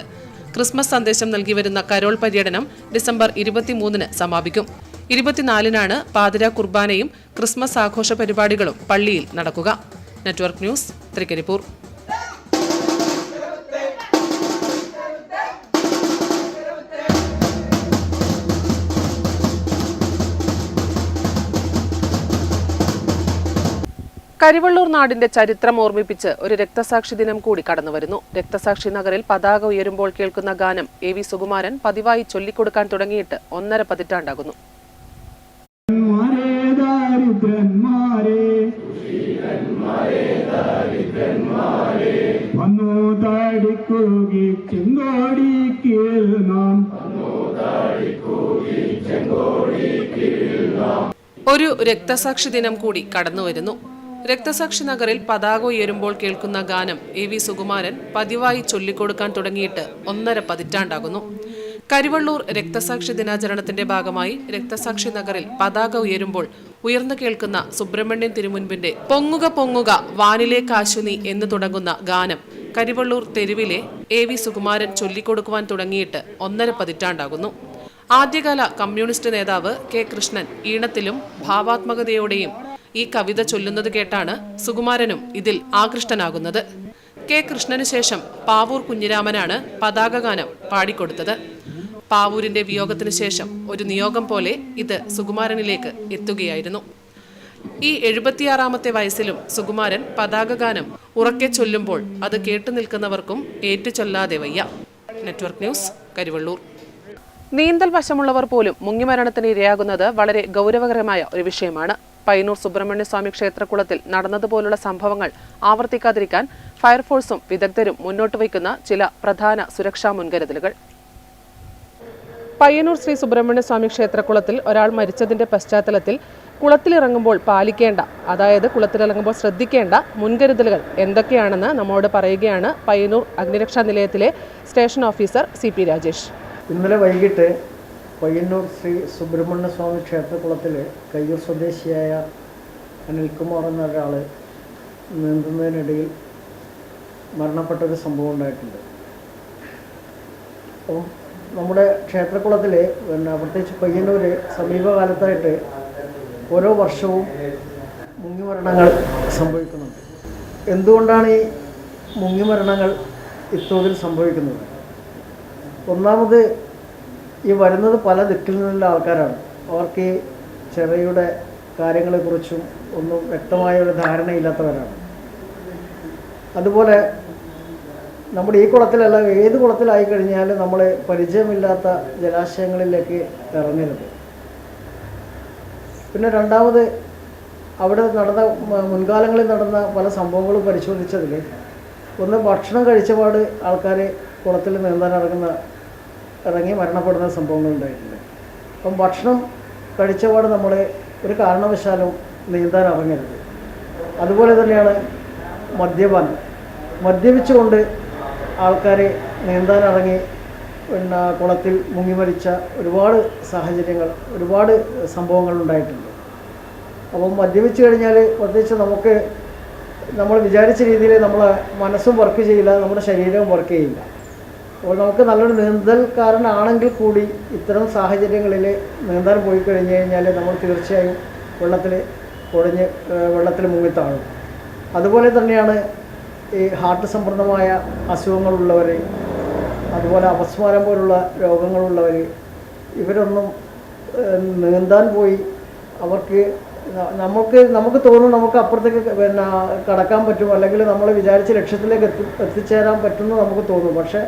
ക്രിസ്മസ് സന്ദേശം നൽകിവരുന്ന കരോൾ പര്യടനം ഡിസംബർ 23-ന് സമാപിക്കും. 24-നാണ് പാതിര കുർബാനയും ക്രിസ്മസ് ആഘോഷ പരിപാടികളും പള്ളിയിൽ നടക്കുക. Network news, Trikaripur. കരിവള്ളൂർ നാടിന്റെ ചരിത്രം ഓർമ്മിപ്പിച്ച് ഒരു രക്തസാക്ഷി ദിനം കൂടി കടന്നുവരുന്നു. രക്തസാക്ഷി നഗറിൽ പതാക ഉയരുമ്പോൾ കേൾക്കുന്ന ഗാനം AV സുകുമാരൻ പതിവായി ചൊല്ലിക്കൊടുക്കാൻ തുടങ്ങിയിട്ട് 1.5 പതിറ്റാണ്ടാകുന്നു. ഒരു രക്തസാക്ഷി ദിനം കൂടി കടന്നുവരുന്നു. രക്തസാക്ഷി നഗറിൽ പതാക ഉയരുമ്പോൾ കേൾക്കുന്ന ഗാനം AV സുകുമാരൻ പതിവായി ചൊല്ലിക്കൊടുക്കാൻ തുടങ്ങിയിട്ട് 1.5 പതിറ്റാണ്ടാകുന്നു. കരിവള്ളൂർ രക്തസാക്ഷി ദിനാചരണത്തിന്റെ ഭാഗമായി രക്തസാക്ഷി നഗറിൽ പതാക ഉയരുമ്പോൾ ഉയർന്നു കേൾക്കുന്ന സുബ്രഹ്മണ്യൻ തിരുമുൻപിന്റെ പൊങ്ങുക പൊങ്ങുക വാനിലെ കാശുനി എന്ന് തുടങ്ങുന്ന ഗാനം കരിവള്ളൂർ തെരുവിലെ AV സുകുമാരൻ ചൊല്ലിക്കൊടുക്കുവാൻ തുടങ്ങിയിട്ട് 1.5 പതിറ്റാണ്ടാകുന്നു. ആദ്യകാല കമ്മ്യൂണിസ്റ്റ് നേതാവ് K. കൃഷ്ണൻ ഈണത്തിലും ഭാവാത്മകതയോടെയും ഈ കവിത ചൊല്ലുന്നത് കേട്ടാണ് സുകുമാരനും ഇതിൽ ആകൃഷ്ടനാകുന്നത്. K. കൃഷ്ണന് ശേഷം പാവൂർ കുഞ്ഞിരാമനാണ് പതാകഗാനം പാടിക്കൊടുത്തത്. പാവൂരിന്റെ വിയോഗത്തിനു ശേഷം ഒരു നിയോഗം പോലെ ഇത് സുകുമാരനിലേക്ക് എത്തുകയായിരുന്നു. ഈ 76-ാമത്തെ വയസ്സിലും സുകുമാരൻ പതാകഗാനം ഉറക്കെ ചൊല്ലുമ്പോൾ അത് കേട്ടു നിൽക്കുന്നവർക്കും ഏറ്റുചൊല്ലാതെ വയ്യ. Network news, Karivellur. നീന്തൽ വശമുള്ളവർ പോലും മുങ്ങിമരണത്തിന് ഇരയാകുന്നത് വളരെ ഗൗരവകരമായ ഒരു വിഷയമാണ്. പയ്യന്നൂർ സുബ്രഹ്മണ്യ സ്വാമി ക്ഷേത്രക്കുളത്തിൽ നടന്നതുപോലുള്ള സംഭവങ്ങൾ ആവർത്തിക്കാതിരിക്കാൻ ഫയർഫോഴ്സും വിദഗ്ധരും മുന്നോട്ട് വയ്ക്കുന്ന ചില പ്രധാന സുരക്ഷാ മുൻകരുതലുകൾ. പയ്യന്നൂർ ശ്രീ സുബ്രഹ്മണ്യ സ്വാമി ക്ഷേത്രക്കുളത്തിൽ ഒരാൾ മരിച്ചതിന്റെ പശ്ചാത്തലത്തിൽ കുളത്തിലിറങ്ങുമ്പോൾ പാലിക്കേണ്ട, അതായത് കുളത്തിലിറങ്ങുമ്പോൾ ശ്രദ്ധിക്കേണ്ട മുൻകരുതലുകൾ എന്തൊക്കെയാണെന്ന് നമ്മോട് പറയുകയാണ് പയ്യന്നൂർ അഗ്നിരക്ഷാ നിലയത്തിലെ സ്റ്റേഷൻ ഓഫീസർ CP രാജേഷ്. ഇന്നലെ വൈകിട്ട് പയ്യന്നൂർ ശ്രീ സുബ്രഹ്മണ്യ സ്വാമി ക്ഷേത്രക്കുളത്തിൽ കയ്യൂർ സ്വദേശിയായ അനിൽകുമാർ എന്ന ഒരാൾ നീന്തുന്നതിനിടയിൽ മരണപ്പെട്ടൊരു സംഭവം ഉണ്ടായിട്ടുണ്ട്. അപ്പം നമ്മുടെ ക്ഷേത്രക്കുളത്തിൽ പ്രത്യേകിച്ച് പയ്യന്നൂർ സമീപകാലത്തായിട്ട് ഓരോ വർഷവും മുങ്ങിമരണങ്ങൾ സംഭവിക്കുന്നുണ്ട്. എന്തുകൊണ്ടാണ് ഈ മുങ്ങിമരണങ്ങൾ ഇത്തോതിൽ സംഭവിക്കുന്നത്? ഒന്നാമത്, ഈ വരുന്നത് പല ദിക്കിൽ നിന്നുള്ള ആൾക്കാരാണ്. അവർക്ക് ഈ ചെറിയുടെ കാര്യങ്ങളെക്കുറിച്ചും ഒന്നും വ്യക്തമായ ഒരു ധാരണയില്ലാത്തവരാണ്. അതുപോലെ നമ്മുടെ ഈ കുളത്തിലല്ല, ഏത് കുളത്തിലായി കഴിഞ്ഞാൽ നമ്മൾ പരിചയമില്ലാത്ത ജലാശയങ്ങളിലേക്ക് ഇറങ്ങരുത്. പിന്നെ രണ്ടാമത്, അവിടെ നടന്ന മുൻകാലങ്ങളിൽ നടന്ന പല സംഭവങ്ങളും പരിശോധിച്ചതിൽ ഒന്ന്, ഭക്ഷണം കഴിച്ചപാട് ആൾക്കാർ കുളത്തിൽ നീന്താൻ ഇറങ്ങി മരണപ്പെടുന്ന സംഭവങ്ങളുണ്ടായിട്ടുണ്ട്. അപ്പം ഭക്ഷണം കഴിച്ചപാട് നമ്മൾ ഒരു കാരണവശാലും നീന്താൻ ഇറങ്ങരുത്. അതുപോലെ തന്നെയാണ് മദ്യപാനം. മദ്യപിച്ചുകൊണ്ട് ആൾക്കാർ നീന്താൻ ഇറങ്ങി കുളത്തിൽ മുങ്ങിമരിച്ച ഒരുപാട് സാഹചര്യങ്ങൾ, ഒരുപാട് സംഭവങ്ങൾ ഉണ്ടായിട്ടുണ്ട്. അപ്പം മദ്യപിച്ച് കഴിഞ്ഞാൽ പ്രത്യേകിച്ച് നമ്മൾ വിചാരിച്ച രീതിയിൽ നമ്മളെ മനസ്സും വർക്ക് ചെയ്യില്ല, നമ്മുടെ ശരീരവും വർക്ക് ചെയ്യില്ല. അപ്പോൾ നമുക്ക് നല്ലൊരു നീന്തൽക്കാരനാണെങ്കിൽ കൂടി ഇത്തരം സാഹചര്യങ്ങളിൽ നീന്താൻ പോയി കഴിഞ്ഞ് കഴിഞ്ഞാൽ നമ്മൾ തീർച്ചയായും വെള്ളത്തിൽ മുങ്ങിത്താഴും. അതുപോലെ തന്നെയാണ് ഈ ഹാർട്ട് സംബന്ധമായ അസുഖങ്ങളുള്ളവർ, അതുപോലെ അപസ്മാരം പോലുള്ള രോഗങ്ങളുള്ളവർ, ഇവരൊന്നും നീന്താൻ പോയി നമുക്ക് തോന്നും നമുക്ക് അപ്പുറത്തേക്ക് കടക്കാൻ പറ്റും, അല്ലെങ്കിൽ നമ്മൾ വിചാരിച്ച ലക്ഷ്യത്തിലേക്ക് എത്തിച്ചേരാൻ പറ്റുമെന്ന് നമുക്ക് തോന്നും. പക്ഷേ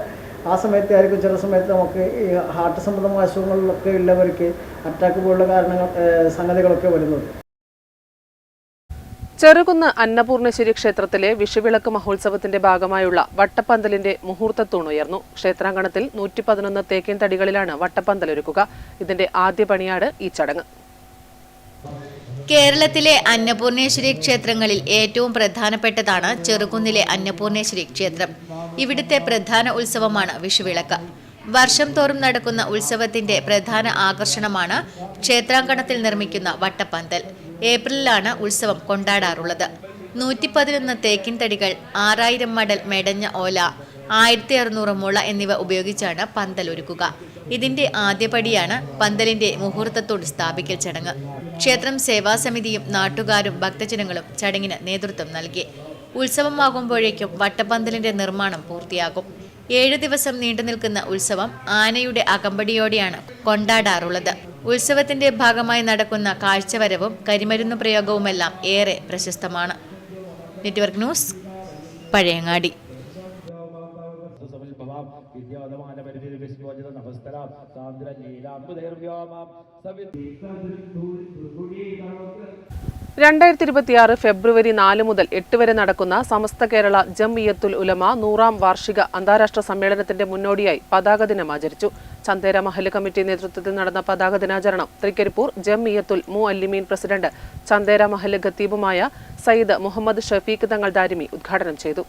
ആ സമയത്തായിരിക്കും ചില സമയത്ത് നമുക്ക് ഈ ഹാർട്ട് സംബന്ധമായ അസുഖങ്ങളിലൊക്കെ ഉള്ളവർക്ക് അറ്റാക്ക് പോലുള്ള സംഗതികളൊക്കെ വരുന്നത്. ചെറുകുന്ന് അന്നപൂർണേശ്വരി ക്ഷേത്രത്തിലെ വിഷുവിളക്ക് മഹോത്സവത്തിന്റെ ഭാഗമായുള്ള വട്ടപ്പന്തലിന്റെ മുഹൂർത്തത്തൂണുയർന്നു. ക്ഷേത്രാങ്കണത്തിൽ 111 തേക്കിൻ തടികളിലാണ് വട്ടപ്പന്തലൊരുക്കുക. ഇതിന്റെ ആദ്യ പണിയാണ് ഈ ചടങ്ങ്. കേരളത്തിലെ അന്നപൂർണേശ്വരി ക്ഷേത്രങ്ങളിൽ ഏറ്റവും പ്രധാനപ്പെട്ടതാണ് ചെറുകുന്നിലെ അന്നപൂർണേശ്വരി ക്ഷേത്രം. ഇവിടുത്തെ പ്രധാന ഉത്സവമാണ് വിഷുവിളക്ക്. വർഷം തോറും നടക്കുന്ന ഉത്സവത്തിന്റെ പ്രധാന ആകർഷണമാണ് ക്ഷേത്രാങ്കണത്തിൽ നിർമ്മിക്കുന്ന വട്ടപ്പന്തൽ. ഏപ്രിലിലാണ് ഉത്സവം കൊണ്ടാടാറുള്ളത്. 111 തേക്കിൻ തടികൾ, 6000 മടൽ മെടഞ്ഞ ഓല, 1600 മുള എന്നിവ ഉപയോഗിച്ചാണ് പന്തൽ ഒരുക്കുക. ഇതിന്റെ ആദ്യപടിയാണ് പന്തലിന്റെ മുഹൂർത്തത്തോട് സ്ഥാപിക്കൽ ചടങ്ങ്. ക്ഷേത്രം സേവാസമിതിയും നാട്ടുകാരും ഭക്തജനങ്ങളും ചടങ്ങിന് നേതൃത്വം നൽകി. ഉത്സവമാകുമ്പോഴേക്കും വട്ടപ്പന്തലിന്റെ നിർമ്മാണം പൂർത്തിയാകും. 7 ദിവസം നീണ്ടുനിൽക്കുന്ന ഉത്സവം ആനയുടെ അകമ്പടിയോടെയാണ് കൊണ്ടാടാറുള്ളത്. ഉത്സവത്തിന്റെ ഭാഗമായി നടക്കുന്ന കാഴ്ചവരവും കരിമരുന്ന് പ്രയോഗവുമെല്ലാം ഏറെ പ്രശസ്തമാണ്. Network news, Pazhayangadi. ഫെബ്രുവരി 4 മുതൽ 8 വരെ നടക്കുന്ന സമസ്ത കേരള ജംഇയ്യത്തുൽ ഉലമ 100ാം വാർഷിക അന്താരാഷ്ട്ര സമ്മേളനത്തിന്റെ മുന്നോടിയായി പതാക ദിനം ആചരിച്ചു. ചന്തേര മഹല്ല് കമ്മിറ്റി നേതൃത്വത്തിൽ നടന്ന പതാക ദിനാചരണം തൃക്കരിപ്പൂർ ജംഇയ്യത്തുൽ മുഅല്ലിമീൻ പ്രസിഡന്റ് ചന്തേര മഹല്ല് ഖത്തീബുമായ സയ്യിദ് മുഹമ്മദ് ഷഫീഖ് തങ്ങൾ ദാരിമി ഉദ്ഘാടനം ചെയ്തു.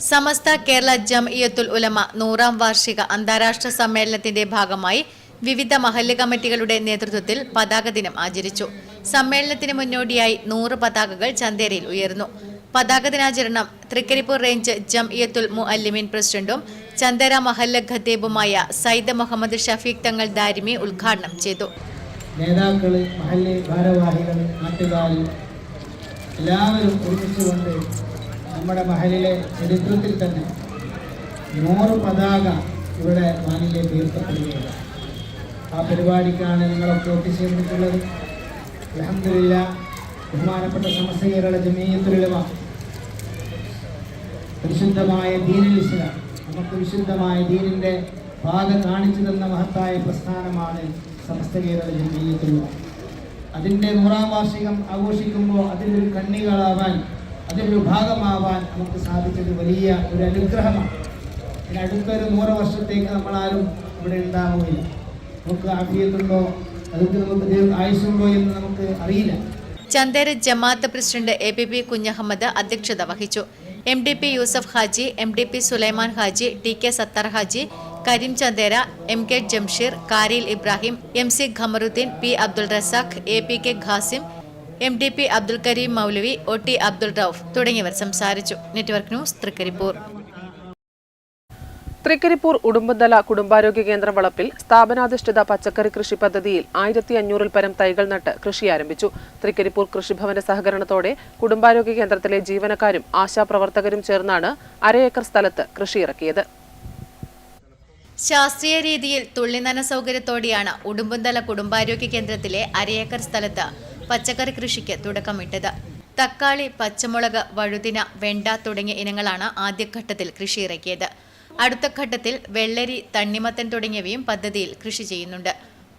സമസ്ത കേരള ജംഇയ്യത്തുൽ ഉലമ 100ാം വാർഷിക അന്താരാഷ്ട്ര സമ്മേളനത്തിന്റെ ഭാഗമായി വിവിധ മഹല്ല് കമ്മിറ്റികളുടെ നേതൃത്വത്തിൽ പതാക ദിനം ആചരിച്ചു. സമ്മേളനത്തിന് മുന്നോടിയായി 100 പതാകകൾ ചന്തേരയിൽ ഉയർന്നു. പതാക ദിനാചരണം തൃക്കരിപ്പൂർ റേഞ്ച് ജംഇയ്യത്തുൽ മുഅല്ലിമീൻ പ്രസിഡന്റും ചന്തേര മഹല്ല് ഖത്തീബുമായ സയ്യിദ് മുഹമ്മദ് ഷഫീഖ് തങ്ങൾ ദാരിമി ഉദ്ഘാടനം ചെയ്തു. നേതാക്കൾ, മഹല്ല് ഭാരവാഹികൾ, നാട്ടുകാർ എല്ലാവരും ഒരുമിച്ചുകൊണ്ട് നമ്മുടെ മഹലിലെ ചരിത്രത്തിൽ തന്നെ 100 പതാക ഇവിടെ വാനിലേക്ക് ഉയർത്തപ്പെടുകയാണ്. ആ പരിപാടിക്കാണ് നിങ്ങളൊക്കെ ഒത്തുചേർന്നിട്ടുള്ളത്. അൽഹംദുലില്ലാ, ബഹുമാനപ്പെട്ട സമസ്ത കേരള ജംഇയ്യത്തുൽ ഉലമ പരിശുദ്ധമായ ദീനുൽ ഇസ്ലാം, നമുക്ക് വിശുദ്ധമായ ദീനിന്റെ പാത കാണിച്ചു തന്ന മഹത്തായ പ്രസ്ഥാനമാണ് സമസ്ത കേരള ജംഇയ്യത്തുൽ ഉലമ. അതിൻ്റെ 100ാം വാർഷികം ആഘോഷിക്കുമ്പോൾ അതിലൊരു കണ്ണികളാവാൻ, അതിലൊരു ഭാഗമാവാൻ നമുക്ക് സാധിച്ചത് വലിയ ഒരു അനുഗ്രഹമാണ്. ഇനി അടുത്തൊരു 100 വർഷത്തേക്ക് നമ്മളാരും ഇവിടെ ഉണ്ടാവുകയില്ല. നമുക്ക് ആഫിയത്തുണ്ടോ, അതൊക്കെ നമുക്ക് ആയുസ്സുണ്ടോ എന്ന് നമുക്ക് അറിയില്ല. ചന്ദേര ജമാഅത്ത് പ്രസിഡന്റ് APP കുഞ്ഞഹമ്മദ് അധ്യക്ഷത വഹിച്ചു. MDP Yusuf Haji, MDP Sulaiman Haji, TK Sathar Haji, Kareem Chandera, MK Jamsheer, Karil Ibrahim, MC Khamaruddeen, P Abdul Razak, APK Khasim, MDP Abdul Kareem Moulavi, OT Abdul Rauf തുടങ്ങിയവർ സംസാരിച്ചു. Network news, Trikaripur. തൃക്കരിപ്പൂർ ഉടുമ്പന്തല കുടുംബാരോഗ്യ കേന്ദ്രം വളപ്പിൽ സ്ഥാപനാധിഷ്ഠിത പച്ചക്കറി കൃഷി പദ്ധതിയിൽ 1500 പരം തൈകൾ നട്ട് കൃഷി ആരംഭിച്ചു. തൃക്കരിപ്പൂർ കൃഷിഭവന്റെ സഹകരണത്തോടെ കുടുംബാരോഗ്യ കേന്ദ്രത്തിലെ ജീവനക്കാരും ആശാപ്രവർത്തകരും ചേർന്നാണ് 1/2 ഏക്കർ സ്ഥലത്ത് കൃഷിയിറക്കിയത്. ശാസ്ത്രീയ രീതിയിൽ തുള്ളിനന സൗകര്യത്തോടെയാണ് ഉടുമ്പന്തല കുടുംബാരോഗ്യ കേന്ദ്രത്തിലെ 1/2 ഏക്കർ സ്ഥലത്ത് പച്ചക്കറി കൃഷിക്ക് തുടക്കമിട്ടത്. തക്കാളി, പച്ചമുളക്, വഴുതിന, വെണ്ട തുടങ്ങിയ ഇനങ്ങളാണ് ആദ്യഘട്ടത്തിൽ കൃഷിയിറക്കിയത്. അടുത്ത ഘട്ടത്തിൽ വെള്ളരി, തണ്ണിമത്തൻ തുടങ്ങിയവയും പദ്ധതിയിൽ കൃഷി ചെയ്യുന്നുണ്ട്.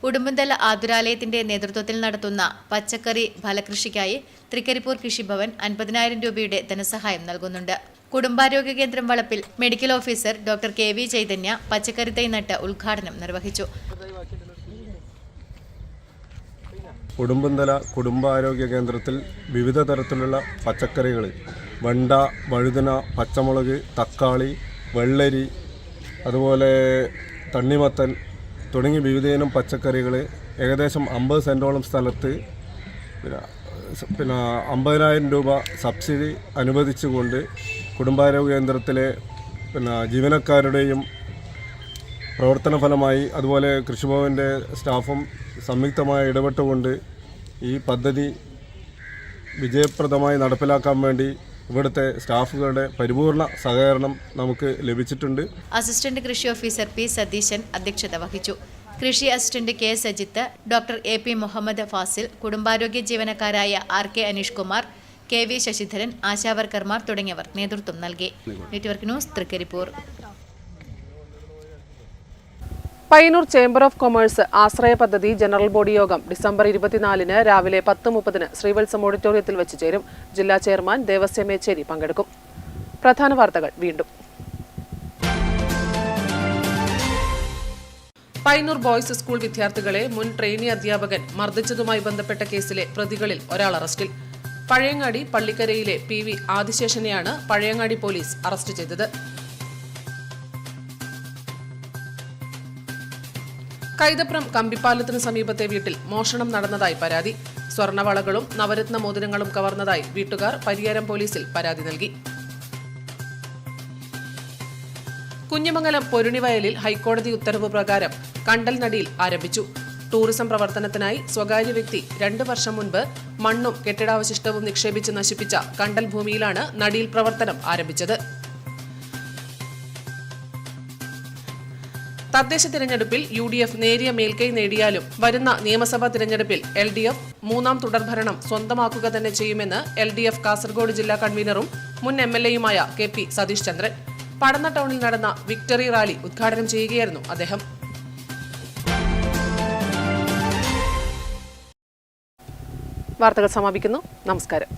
ഉടുമ്പന്തല ആതുരാലയത്തിന്റെ നേതൃത്വത്തിൽ നടത്തുന്ന പച്ചക്കറി ഫലകൃഷിക്കായി തൃക്കരിപ്പൂർ കൃഷിഭവൻ 50,000 രൂപയുടെ ധനസഹായം നൽകുന്നുണ്ട്. കുടുംബാരോഗ്യ കേന്ദ്രം വളപ്പിൽ medical officer doctor KV Chaitanya പച്ചക്കറി തൈ നട്ട് ഉദ്ഘാടനം നിർവഹിച്ചു. ഉടുമ്പന്തല കുടുംബാരോഗ്യ കേന്ദ്രത്തിൽ വിവിധ തരത്തിലുള്ള പച്ചക്കറികൾ, വെണ്ട, വഴുതന, പച്ചമുളക്, തക്കാളി, വെള്ളരി, അതുപോലെ തണ്ണിമത്തൻ തുടങ്ങി വിവിധയിനം പച്ചക്കറികൾ ഏകദേശം 50 സെൻറ്റോളം സ്ഥലത്ത് പിന്നെ 50,000 രൂപ സബ്സിഡി അനുവദിച്ചുകൊണ്ട് കുടുംബാരോഗ്യ കേന്ദ്രത്തിലെ ജീവനക്കാരുടെയും പ്രവർത്തന ഫലമായി അതുപോലെ കൃഷിഭവൻ്റെ സ്റ്റാഫും സംയുക്തമായി ഇടപെട്ടുകൊണ്ട് ഈ പദ്ധതി വിജയപ്രദമായി നടപ്പിലാക്കാൻ വേണ്ടി ഇവിടുത്തെ സ്റ്റാഫുകളുടെ പരിപൂർണ സഹകരണം നമുക്ക് ലഭിച്ചിട്ടുണ്ട്. അസിസ്റ്റന്റ് കൃഷി ഓഫീസർ P സതീശൻ അധ്യക്ഷത വഹിച്ചു. കൃഷി assistant K Sajith, doctor AP Muhammad Fasil, കുടുംബാരോഗ്യ ജീവനക്കാരായ RK അനീഷ് കുമാർ, KV ശശിധരൻ, ആശാവർക്കർമാർ തുടങ്ങിയവർ നേതൃത്വം നൽകി. Network news, Trikaripur. Payyannur chamber of commerce Ashraya പദ്ധതി ജനറൽ ബോഡി യോഗം ഡിസംബർ 24-ന് രാവിലെ 10:30-ന് ശ്രീവത്സം ഓഡിറ്റോറിയത്തിൽ വെച്ച് ചേരും. ജില്ലാ ചെയർമാൻ ദേവസ്യ മേച്ചേരി പങ്കെടുക്കും. പ്രധാന വാർത്തകൾ വീണ്ടും. പയ്യന്നൂർ ബോയ്സ് സ്കൂൾ വിദ്യാർത്ഥികളെ മുൻ ട്രെയിനി അധ്യാപകൻ മർദ്ദിച്ചതുമായി ബന്ധപ്പെട്ട കേസിലെ പ്രതികളിൽ ഒരാൾ അറസ്റ്റിൽ. പഴയങ്ങാടി പള്ളിക്കരയിലെ PV ആദിശേഷനെയാണ് പഴയങ്ങാടി പോലീസ് അറസ്റ്റ് ചെയ്തത്. കൈതപ്രം കമ്പിപ്പാലത്തിന് സമീപത്തെ വീട്ടിൽ മോഷണം നടന്നതായി പരാതി. സ്വർണവളകളും നവരത്ന മോതിരങ്ങളും കവർന്നതായി വീട്ടുകാർ പരിയാരം പോലീസിൽ പരാതി നൽകി. കുഞ്ഞിമംഗലം പൊരുണിവയലിൽ ഹൈക്കോടതി ഉത്തരവ് പ്രകാരം കണ്ടൽ നടിയിൽ ആരംഭിച്ചു. ടൂറിസം പ്രവർത്തനത്തിനായി സ്വകാര്യ വ്യക്തി 2 വർഷം മുൻപ് മണ്ണും കെട്ടിടാവശിഷ്ടവും നിക്ഷേപിച്ച് നശിപ്പിച്ച കണ്ടൽ ഭൂമിയിലാണ് നടിയിൽ പ്രവർത്തനം ആരംഭിച്ചത്. തദ്ദേശ തിരഞ്ഞെടുപ്പിൽ UDF നേരിയ മേൽക്കൈ നേടിയാലും വരുന്ന നിയമസഭാ തിരഞ്ഞെടുപ്പിൽ LDF 3ാം തുടർഭരണം സ്വന്തമാക്കുക തന്നെ ചെയ്യുമെന്ന് LDF കാസർഗോഡ് ജില്ലാ കൺവീനറും മുൻ MLAയുമായ KP സതീഷ് ചന്ദ്രൻ പടന്ന ടൗണിൽ നടന്ന വിക്ടറി റാലി ഉദ്ഘാടനം ചെയ്യുകയായിരുന്നു അദ്ദേഹം. വാർത്തകൾ സമാപിക്കുന്നു. നമസ്കാരം.